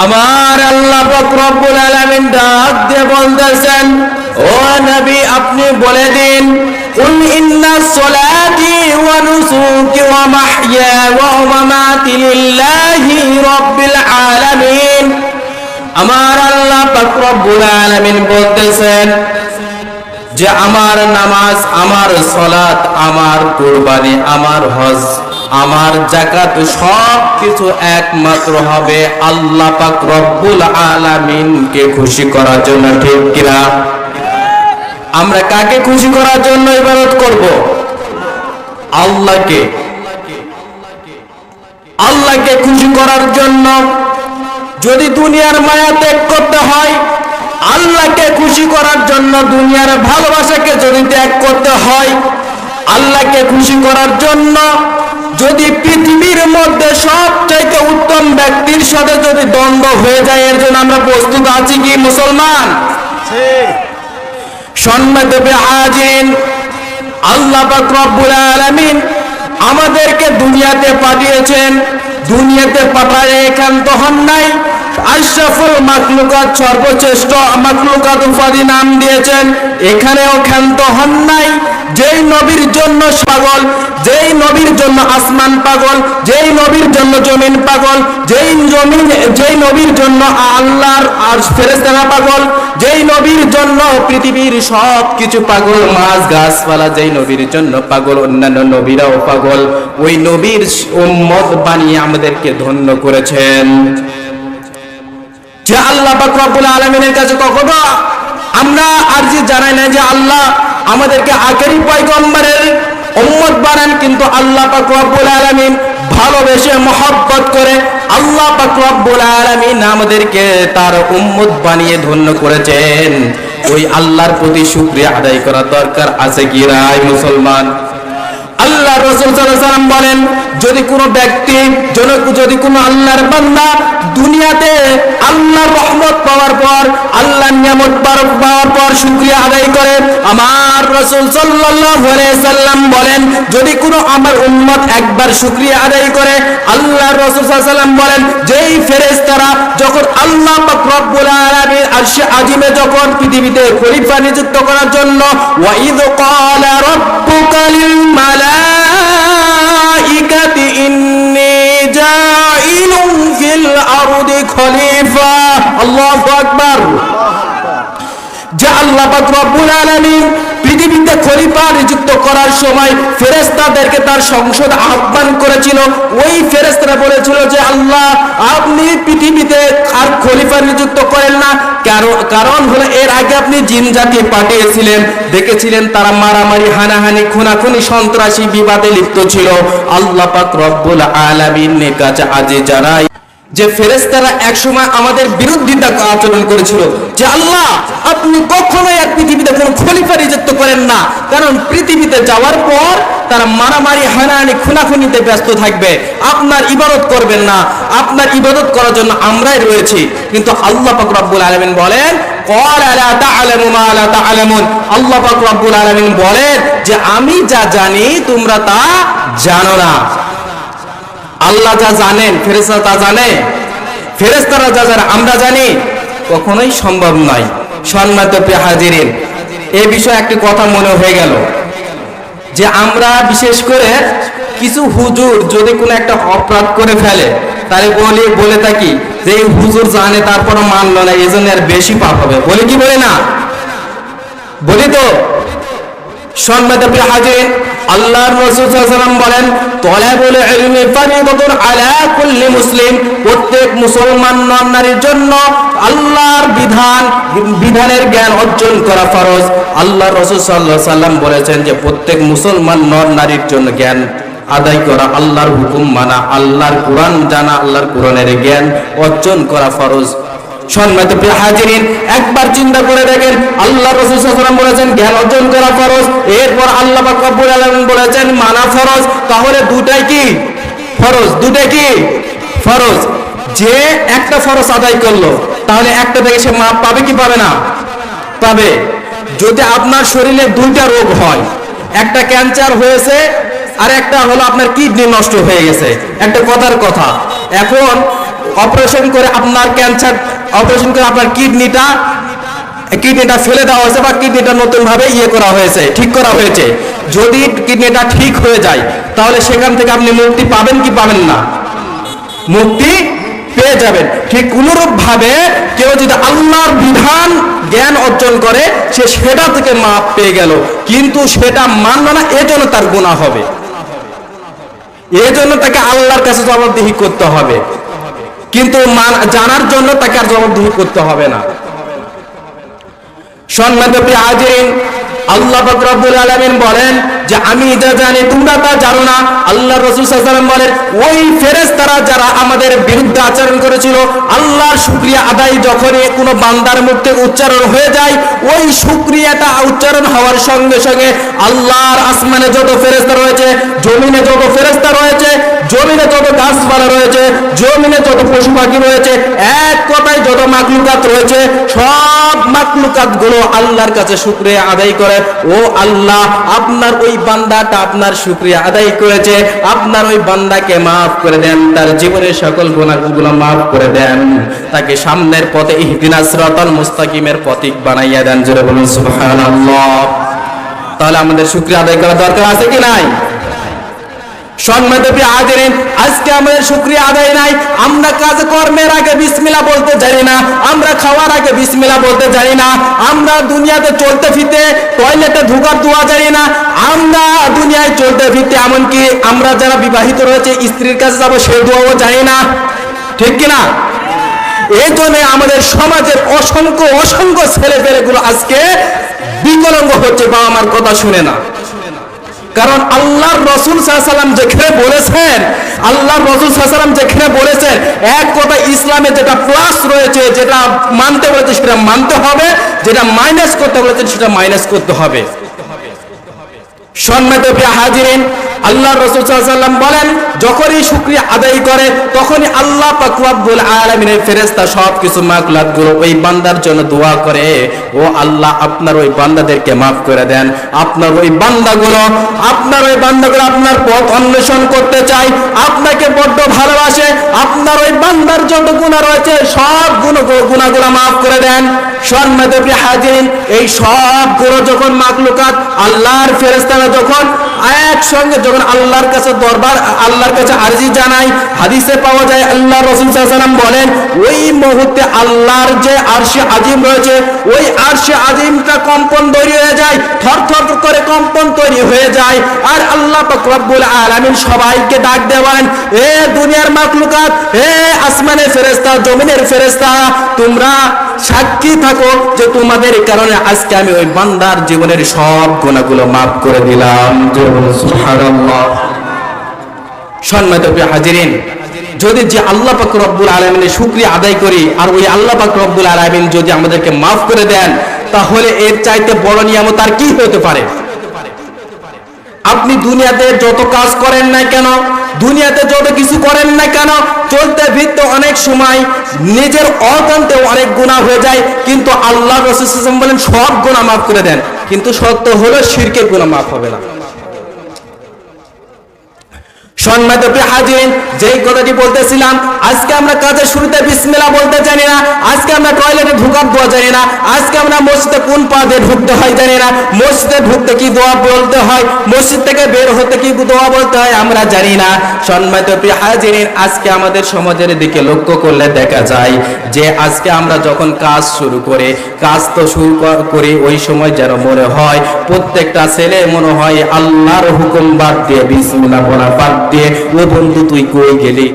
আমার আল্লাহ পাক রব্বুল আলামিন ডাক দিয়ে বলতেছেন, ও নবী আপনি বলে দিন, কুল ইন্না সলাতি ওয়া নুসুকি ওয়া মাহইয়া ওয়া মামাতি লিল্লাহি রাব্বিল আলামিন। আমার আল্লাহ পাক রব্বুল আলামিন বলতেছেন যে আমার নামাজ, আমার সালাত, আমার কুরবানি, আমার হজ, আমার যাকাত সব কিছু একমাত্র হবে আল্লাহ পাক রব্বুল আলামিনকে খুশি করার জন্য, ঠিক কিনা? আমরা কাকে খুশি করার জন্য ইবাদত করব? আল্লাহকে। আল্লাহকে খুশি করার জন্য যদি দুনিয়ার মায়া ত্যাগ করতে হয়, আল্লাহকে খুশি করার জন্য দুনিয়ার ভালোবাসাকে যদি ত্যাগ করতে হয়, আল্লাহকে খুশি করার জন্য যদি পৃথিবীর মধ্যে সবচাইতে উত্তম ব্যক্তির সাথে যদি দ্বন্দ্ব হয়ে যায়, এর জন্য আমরা প্রস্তুত আছি কি মুসলমান? সম্মানিত হাজিরিন, আল্লাহ পাক রব্বুল আলামিন আমাদেরকে দুনিয়াতে পাঠিয়েছেন। দুনিয়াতে পাঠায় একান্ত হন নাই, আশরাফুল মাখলুকাত, সর্বশ্রেষ্ঠ মাখলুকাত উপাধি নাম দিয়েছেন, এখানেও ক্ষান্ত হন নাই। যেই নবীর জন্য পাগল, যেই নবীর জন্য আসমান পাগল, যেই নবীর জন্য জমিন পাগল, যেই নবীর জন্য আল্লাহর আর ফেরেশতারা পাগল, যেই নবীর জন্য পৃথিবীর সব কিছু পাগল, মাছ গাছপালা যেই নবীর জন্য পাগল, অন্যান্য নবীরাও পাগল, ওই নবীর উম্মত বানিয়ে আমাদেরকে ধন্য করেছেন। যে আল্লাহ পাক রব্বুল আলামিনের কাছে কখনো আমরা আরজি জানাই না যে আল্লাহ আমাদেরকে আখেরি পয়গম্বরের উম্মত বানান, কিন্তু আল্লাহ পাক রব্বুল আলামিন ভালোবেসে মহব্বত করে আল্লাহ পাক রব্বুল আলামিন আমাদেরকে তার উম্মত বানিয়ে ধন্য করেছেন। ওই আল্লাহর প্রতি শুকরিয়া আদায় করা দরকার আছে কি নাই মুসলমান? আল্লাহ রাসূল সাল্লাল্লাহু আলাইহি ওয়াসাল্লাম বলেন, যদি কোনো ব্যক্তি, যদি কোনো আল্লাহর বান্দা দুনিয়াতে আল্লাহর রহমত পাওয়ার পর, আল্লাহর নিয়ামত পাওয়ার পর শুকরিয়া আদায় করে, আমার রাসূল সাল্লাল্লাহু আলাইহি ওয়াসাল্লাম বলেন, যদি কোনো আমার উম্মত একবার শুকরিয়া আদায় করে, আল্লাহর রাসূল সাল্লাল্লাহু আলাইহি ওয়াসাল্লাম বলেন, যেই ফেরেশতারা যখন আল্লাহ পাক রব্বুল আলামিন আরশে আজিমে যখন পৃথিবীতে খলিফা নিযুক্ত করার জন্য, ওয়া ইয ক্বালা রাব্বুকা লিল মালাইকাতি ইন্নী জাইলুন ফিল আরদি খলিফা, আল্লাহু আকবার। যে আল্লাহ পাক রব্বুল আলামিন পৃথিবীতে খলিফা নিযুক্ত করার সময় ফেরেশতাদেরকে তার সংসদ আহ্বান করেছিল, ওই ফেরেশতারা বলেছিল যে আল্লাহ আপনি পৃথিবীতে আর খলিফা নিযুক্ত করেন না, কারণ হলো এর আগে আপনি জিন জাতি পাঠিয়েছিলেন, দেখেছিলেন তারা মারামারি, হানাহানি, খুনাখুনি, সন্ত্রাসী বিবাদে লিপ্ত ছিল। আল্লাহ পাক রব্বুল আলামিনের কাছে আজে জানাই যে ফেরেশতারা একসময় আমাদের বিরোধিতা আচরণ করেছিল যে আল্লাহ আপনি কখনোই আর পৃথিবীতে কোনো খলিফা নিযুক্ত করেন না, কারণ পৃথিবীতে যাওয়ার পর তারা মারামারি, হানাহানি, খুনাখুনিতে ব্যস্ত থাকবে, আপনার ইবাদত করবেন না, আপনার ইবাদত করার জন্য আমরাই রয়েছি। কিন্তু আল্লাহ পাক রব্বুল আলামিন বলেন, ক্বালা লা তা'লামু মা লা তা'লামুন, আল্লাহ পাক রব্বুল আলামিন বলেন যে আমি যা জানি তোমরা তা জানো না। আল্লাহ যা জানেন ফেরেশতারা তা জানে, ফেরেশতারা যা জানে আমরা জানি, কখনোই সম্ভব নয়। সম্মানিত প্রিয় হাজিরিন, এই বিষয়ে একটি কথা মনে হয়ে গেল যে আমরা বিশেষ করে কিছু হুজুর যদি কোনো একটা অপরাধ করে ফেলে, তাহলে বলে থাকি যে এই হুজুর জানে তারপরও মানলো না, এই জন্য আর বেশি পাপ হবে, বলি কি বলে না? বলি তো। সম্মানিত প্রিয় হাজিরিন, আল্লাহর রাসূল সাল্লাল্লাহু আলাইহি ওয়াসাল্লাম বলেন, তালাবুল ইলমি ফারিদাতুন আলা কুল্লি মুসলিম, প্রত্যেক মুসলমান নারীর জন্য আল্লাহর বিধানের জ্ঞান অর্জন করা ফরজ। আল্লাহর রাসূল সাল্লাল্লাহু আলাইহি ওয়াসাল্লাম বলেছেন যে প্রত্যেক মুসলমান নারীর জন্য জ্ঞান আদায় করা, আল্লাহর হুকুম মানা, আল্লাহর কোরআন জানা, আল্লাহর কোরআনের জ্ঞান অর্জন করা ফরজ। সম্মানিত প্রিয় হাজিরিন, একবার চিন্তা করে দেখেন, আল্লাহ রাসূল সাল্লাল্লাহু আলাইহি ওয়াসাল্লাম বলেছেন জ্ঞান অর্জন করা ফরজ, এরপর আল্লাহ পাক রব্বুল আলামিন বলেছেন মানা ফরজ, তাহলে দুটাই কি ফরজ? দুটাই কি ফরজ? যে একটা ফরজ আদায় করলো তাহলে একটা থেকে সে মাপ পাবে কি পাবে না? পাবে। যদি আপনার শরীরে দুইটা রোগ হয়, একটা ক্যান্সার হয়েছে আর একটা হলো আপনার কিডনি নষ্ট হয়ে গেছে, একটা কথার কথা, এখন অপারেশন করে আপনার ক্যান্সার, অপারেশন করে আপনার কিডনিটা ফেলে দেওয়া হয়েছে বা কিডনিটা নতুন ভাবে করা হয়েছে, ঠিক করা হয়েছে। যদি কিডনিটা ঠিক হয়ে যায় তাহলে সেখান থেকে আপনি মুক্তি পাবেন কি পাবেন না? মুক্তি পেয়ে যাবেন। ঠিক অনুরূপ ভাবে কেউ যদি আল্লাহর বিধান জ্ঞান অর্জন করে সে সেটা থেকে মাপ পেয়ে গেল, কিন্তু সেটা মানল না, এজন্য তার গুনাহ হবে, এজন্য তাকে আল্লাহর কাছে জবাবদিহি করতে হবে, কিন্তু জানার জন্য তাকে আর জবাবদিহি করতে হবে না। সম্মানিত প্রিয় হাজিরিন, আল্লাহ পাক রব্বুল আলামিন বলেন যে আমি যা জানি তোমরা তা জানো না। আল্লাহ রাসূল সাল্লাল্লাহু আলাইহি ওয়াসাল্লাম বলেন ওই ফেরেশতারা যারা আমাদের বিরুদ্ধে আচরণ করেছিল, আল্লাহর শুকরিয়া আদায় যখনই কোনো বান্দার মুখ থেকে উচ্চারণ হয়ে যায়, ওই শুকরিয়াটা উচ্চারণ হওয়ার সঙ্গে সঙ্গে আল্লাহর আসমানে যত ফেরেশতা রয়েছে, জমিনে যত ফেরেশতা রয়েছে, জমিনে যত গাছপালা রয়েছে, জমিনে যত পশু পাখি রয়েছে, এক কথায় যত মাখলুকাত রয়েছে, সব মাখলুকাত গুলো আল্লাহর কাছে শুকরিয়া আদায় করে, ও আল্লাহ আপনার ওই বান্দাটা আপনার শুকরিয়া আদায় করেছে, আপনার ওই বান্দাকে মাফ করে দেন, তার জীবনের সকল গুনাহগুলো মাফ করে দেন, তাকে সামনের পথে ইহদিনাস সিরাতাল মুস্তাকিমের পথিক বানাইয়া দেন। জোরে বলুন সুবহানাল্লাহ। তাহলে আমাদের শুকরিয়া আদায় করার দরকার আছে কি নাই? সম্মানিত প্রিয় হাজিরিন, আজকে আমাদের শুকরিয়া আদায় নাই। আমরা কাজ কর্মের আগে বিসমিল্লাহ বলতে জানি না, আমরা খাওয়ার আগে বিসমিল্লাহ বলতে জানি না, আমরা দুনিয়াতে চলতে ফিরতে টয়লেটে ঢোকার দোয়া জানি না, আমরা দুনিয়ায় চলতে ফিরতে এমনকি আমরা যারা বিবাহিত রয়েছে স্ত্রীর কাছে যাবো সেই দোয়াও জানি না, ঠিক কিনা? এই জন্য আমাদের সমাজের অসংখ্য অসংখ্য ছেলে পেলেগুলো আজকে বিকলাঙ্গ হচ্ছে, বাবা মার কথা শুনে না। কারণ আল্লাহর রাসূল সাল্লাল্লাহু আলাইহি ওয়াসাল্লাম যেখানে বলেছেন, আল্লাহর রাসূল সাল্লাল্লাহু আলাইহি ওয়াসাল্লাম যেখানে বলেছেন, এক কথা ইসলামে যেটা প্লাস রয়েছে, যেটা মানতে বলেছে সেটা মানতে হবে, যেটা মাইনাস করতে বলেছেন সেটা মাইনাস করতে হবে। সম্মানিত প্রিয় হাজিরিন, আল্লাহর রাসূল সাল্লাল্লাহু আলাইহি ওয়াসাল্লাম বলেন যখনই শুকরিয়া আদায় করে তখনই আল্লাহ পাক রব্বুল আলামিনের ফেরেশতা সবকিছু মাখলুকাতগুলো ওই বান্দার জন্য দোয়া করে, ও আল্লাহ আপনার ওই বান্দাদেরকে মাফ করে দেন, আপনার ওই বান্দাগুলো আপনার পথ অন্বেষণ করতে চায়, আপনাকে বড্ড ভালোবাসে, আপনার ওই বান্দার যত গুনাহ রয়েছে সব গুনাহগুলো মাফ করে দেন। সম্মানিত প্রিয় হাজিরিন, এই সবগুলো যখন মাখলুকাত আল্লাহর ফেরেশতারা যখন একসঙ্গে যখন আল্লাহর কাছে আল্লাহর কাছে আরজি জানায়, হাদিসে পাওয়া যায় আল্লাহর রাসূল সাল্লাল্লাহু আলাইহি ওয়াসাল্লাম বলেন ওই মুহূর্তে আল্লাহর যে আরশে আজিম রয়েছে ওই আরশে আজিমটা কম্পন তৈরি হয়ে যায়, থরথর করে কম্পন তৈরি হয়ে যায়, আর আল্লাহ পাক রব্বুল আলামিন সবাইকে ডাক দেন, এ দুনিয়ার মাখলুকাত, এ আসমানের ফেরেশতা, জমিনের ফেরেশতা, তোমরা সাক্ষী থাকো যে তোমাদের কারণে আজকে আমি ওই বান্দার জীবনের সব গুনাহগুলো মাফ করে দিলাম। সুবহানাল্লাহ। সম্মানিত প্রিয় হাজিরিন, যদি যে আল্লাহ পাক রব্বুল আলামিনের শুকরিয়া আদায় করি আর ওই আল্লাহ পাক রব্বুল আলামিন যদি আমাদেরকে মাফ করে দেন, তাহলে এর চাইতে বড় নিয়ামত আর কি হতে পারে? আপনি দুনিয়াতে যত কাজ করেন না কেন, দুনিয়াতে যত কিছু করেন না কেন, চলতে ফিরতে অনেক সময় নিজের অজান্তে অনেক গুনাহ হয়ে যায়, কিন্তু আল্লাহ রাসূল সাল্লাল্লাহু আলাইহি ওয়াসাল্লাম বলেন সব গুনাহ মাফ করে দেন, কিন্তু সত্য হলো শিরকের গুনাহ মাফ হবে না। সম্মানিত প্রিয় হাজিরিন, যেই কথাটি বলতেছিলাম, আজকে আমরা কাজের শুরুতে বিসমিল্লাহ বলতে জানি না, আজকে আমরা টয়লেটে ঢোকার দোয়া জানি না, আজকে আমরা মসজিদে কোন পা দিয়ে ঢুকতে হয় জানি না, মসজিদে ঢুকতে কি দোয়া বলতে হয়, মসজিদ থেকে বের হতে কি দোয়া বলতে হয় আমরা জানি না। সম্মানিত প্রিয় হাজিরিন, আজকে আমাদের সমাজের দিকে লক্ষ্য করলে দেখা যায় যে আজকে আমরা যখন কাজ শুরু করি ওই সময় যেন মনে হয় প্রত্যেকটা ছেলে মনে হয় আল্লাহর হুকুম বাদ দিয়ে বিসমিল্লাহ বলা বাদ দিয়ে, ও বন্ধু তুই কই গেলি।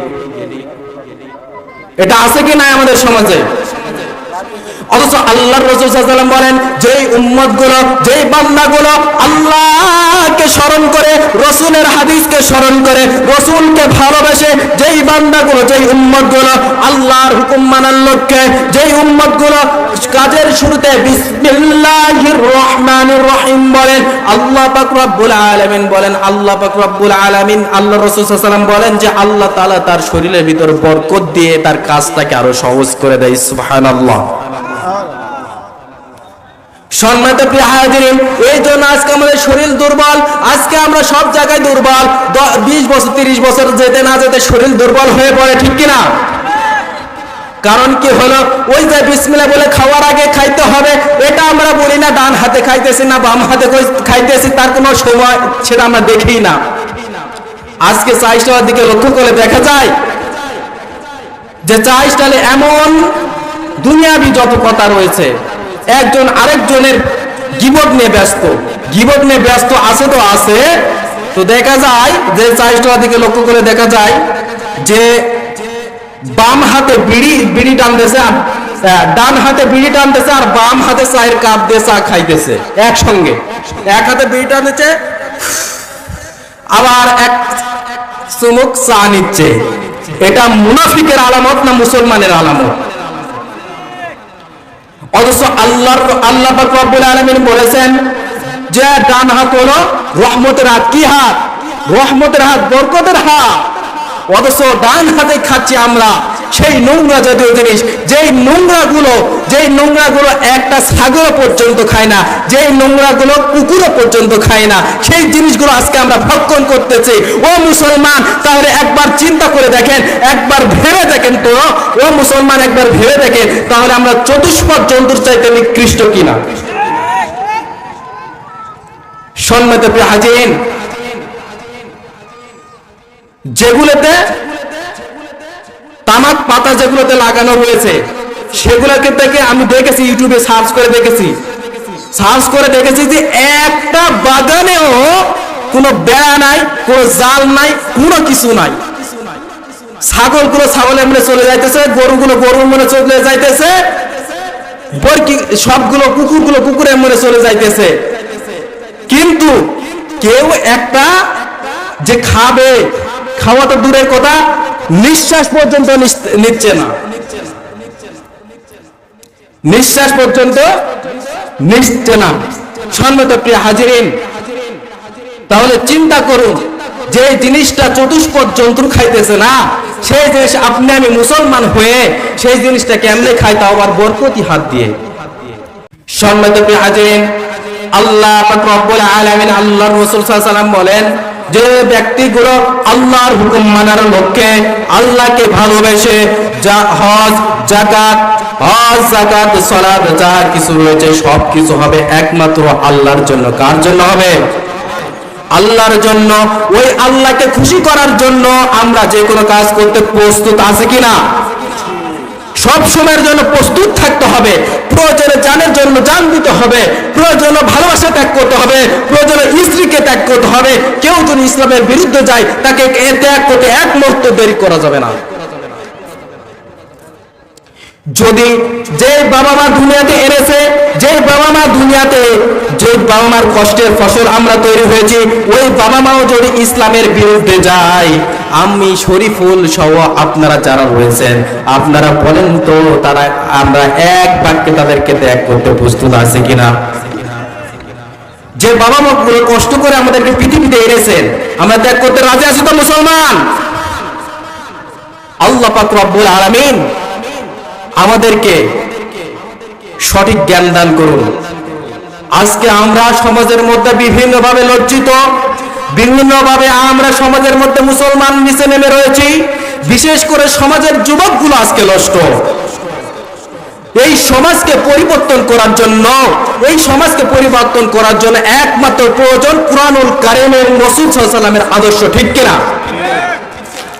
এটা আছে কি নাই আমাদের সমাজে? অথচ আল্লাহর রাসূল সাল্লাল্লাহু আলাইহি ওয়াসাল্লাম বলেন যেই উম্মতগুলো, যেই বান্দাগুলো আল্লাহকে স্মরণ করে, রাসূলের হাদিসকে স্মরণ করে, রাসূলকে ভালোবাসে, যেই বান্দাগুলো, যেই উম্মতগুলো আল্লাহর হুকুম মানার লক্ষ্যে, যেই উম্মতগুলো কাজের শুরুতে বিসমিল্লাহির রহমানির রহিম বলেন, আল্লাহ পাক রব্বুল আলামিন বলেন, আল্লাহ পাক রব্বুল আলামিন, আল্লাহর রাসূল সাল্লাল্লাহু আলাইহি ওয়াসাল্লাম বলেন যে আল্লাহ তাআলা তার শরীরের ভিতর বরকত দিয়ে তার কাজটাকে আরো সহজ করে দেয়। সুবহানাল্লাহ। সম্মানিত প্রিয় হাজিরিন, এই জন্য আজকে আমাদের শরীর দুর্বল, আজকে আমরা সব জায়গায় দুর্বল, 20 বছর 30 বছর যেতে না যেতে শরীর দুর্বল হয়ে পড়ে, ঠিক কিনা? কারণ কি হলো, ওই যে বিসমিল্লাহ বলে খাওয়ার আগে খাইতে হবে, এটা আমরা বলি না। ডান হাতে খাইতেছি না বাম হাতে খাইতেছি, তার কোনো সময় সেটা আমরা দেখি না। আজকে চা স্টলের দিকে লক্ষ্য করে দেখা যায় যে চা স্টলে এমন দুনিয়াবি যত কথা রয়েছে, একজন আরেকজনের গীবত নিয়ে ব্যস্ত, গীবত নিয়ে ব্যস্ত আছে তো আছে। তো দেখা যায় যে চা স্টলের দিকে লক্ষ্য করে দেখা যায় যে বাম হাতে বিড়ি টানতেছে, ডান হাতে বিড়ি টানতেছে, আর বাম হাতে চায়ের কাপ দিয়ে চা খাইতেছে একসঙ্গে। এক হাতে বিড়ি টানতেছে, আবার এক চুমুক চা নিচ্ছে। এটা মুনাফিকের আলামত না মুসলমানের আলামত? অথচ আল্লাহ পাক রব্বুল আলামিন বলেছেন যে ডান হাত হলো রহমতের হাত। কি হাত? রহমতের হাত, বরকতের হাত। অথচ ডান হাতে খাচ্ছি আমরা সেই নোংরা জাতীয় জিনিস, যেই নোংরাগুলো একটা ছাগল পর্যন্ত খায় না, যেই নোংরাগুলো কুকুরও পর্যন্ত খায় না, সেই জিনিসগুলো আজকে আমরা ভক্ষণ করতেছি। ও মুসলমান, তাহলে একবার চিন্তা করে দেখেন, একবার ভেবে দেখেন তো, ও মুসলমান একবার ভেবে দেখেন, তাহলে আমরা চতুষ্পদ জন্তুর চাইতে নিকৃষ্ট কিনা? সম্মানিত প্রিয় হাজিরিন, যেগুলোতে তামাক পাতা যেগুলোতে লাগানো হয়েছে সেগুলোকে থেকে আমি দেখেছি, ইউটিউবে সার্চ করে দেখেছি যে একটা বাগানেও কোনো বেড়া নাই, কোনো জাল নাই, কোনো কিছু নাই। ছাগলগুলো ছাগলের মনে চলে যাইতেছে, গরুগুলো গরুর মনে চলে যাইতেছে, সবগুলো কুকুরগুলো কুকুরের মনে চলে যাইতেছে। কিন্তু কেউ একটা যে খাবে, খাওয়া তো দূরের কথা, নিঃশ্বাস পর্যন্ত নিচ্ছে না, নিঃশ্বাস পর্যন্ত নিচ্ছে না। সম্মানিত প্রিয় হাজিরিন, তাহলে চিন্তা করুন, যে জিনিসটা চতুষ্পদ জন্তু খাইতেছে না, সেই জিনিস আপনি আমি মুসলমান হয়ে সেই জিনিসটা কেমনে খাই, তাও আবার বরকতি হাত দিয়ে। সম্মানিত প্রিয় হাজিরিন, আল্লাহ পাক রব্বুল আলামিন, আল্লাহর রাসূল সাল্লাল্লাহু আলাইহি ওয়াসাল্লাম বলেন যে ব্যক্তিগুলো আল্লাহর হুকুম মানার লক্ষ্যে, আল্লাহকে ভালোবেসে হজ যাকাত সালাত যা কিছু রয়েছে সব কিছু হবে একমাত্র আল্লাহর জন্য। কার জন্য হবে? আল্লাহর জন্য। ওই আল্লাহকে খুশি করার জন্য আমরা যে কোনো কাজ করতে প্রস্তুত আছে কিনা? সব সময়ের জন্য প্রস্তুত থাকতে হবে। প্রয়োজনে জানের জন্য জান দিতে হবে, প্রয়োজনে ভালোবাসা ত্যাগ করতে হবে, প্রয়োজনে স্ত্রীকে ত্যাগ করতে হবে। কেউ যদি ইসলামের বিরুদ্ধে যায় তাকে ত্যাগ করতে এক মুহূর্ত দেরি করা যাবে না। যদি যে বাবা মা দুনিয়াতে এনেছে, যে বাবা মার কষ্টের ফসল আমরা তৈরি হয়েছি, ওই বাবা মাও যদি ইসলামের বিরুদ্ধে যায়, আমি শরীফুল সহ আপনারা যারা রয়েছেন, আপনারা বলেন তো আমরা এক বাক্যে তাদেরকে ত্যাগ করতে প্রস্তুত আছে কিনা? যে বাবা মা গুলো কষ্ট করে আমাদেরকে পৃথিবীতে এনেছেন, আমরা ত্যাগ করতে রাজি আছি তো মুসলমান? আল্লাহ পাক রব্বুল আলামিন আমাদেরকে সঠিক জ্ঞান দান করুন। আজকে আমরা সমাজের মধ্যে বিভিন্নভাবে লজ্জিত, বিভিন্নভাবে আমরা সমাজের মধ্যে মুসলমান নিচে নেমে রয়েছি। বিশেষ করে সমাজের যুবকগুলো আজকে নষ্ট। এই সমাজকে পরিবর্তন করার জন্য একমাত্র প্রয়োজন কুরআনুল কারীমের রাসূল সাল্লাল্লাহু আলাইহি ওয়াসাল্লামের আদর্শ, ঠিক কিনা?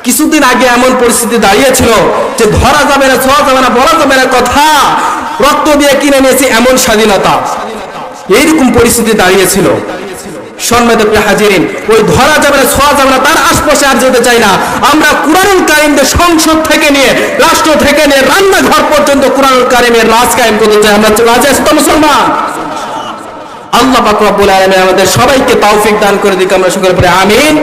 কিছুদিন আগে এমন পরিস্থিতি দাঁড়িয়েছিল যে ধরা যাবে না, ছোঁয়া যাবে না, বলা যাবে না কথা, রক্ত দিয়ে কিনে নিয়েছে এমন স্বাধীনতা, এইরকম পরিস্থিতি দাঁড়িয়েছিল। সম্মানিত প্রিয় হাজিরিন, ওই ধরা যাবে না, ছোঁয়া যাবে না, তার আশপাশে আর যেতে চাই না। আমরা কুরআনুল কারীমকে সংসদ থেকে নিয়ে, রাষ্ট্র থেকে নিয়ে, রান্নাঘর পর্যন্ত কুরআনুল কারীমের রাজ কায়েম করতে চাই। আমরা রাজি আছি তো মুসলমান? আল্লাহ পাক রব্বুল আলামিন আমাদের সবাইকে তৌফিক দান করে দিক। আমরা সকলে পড়ে আমিন।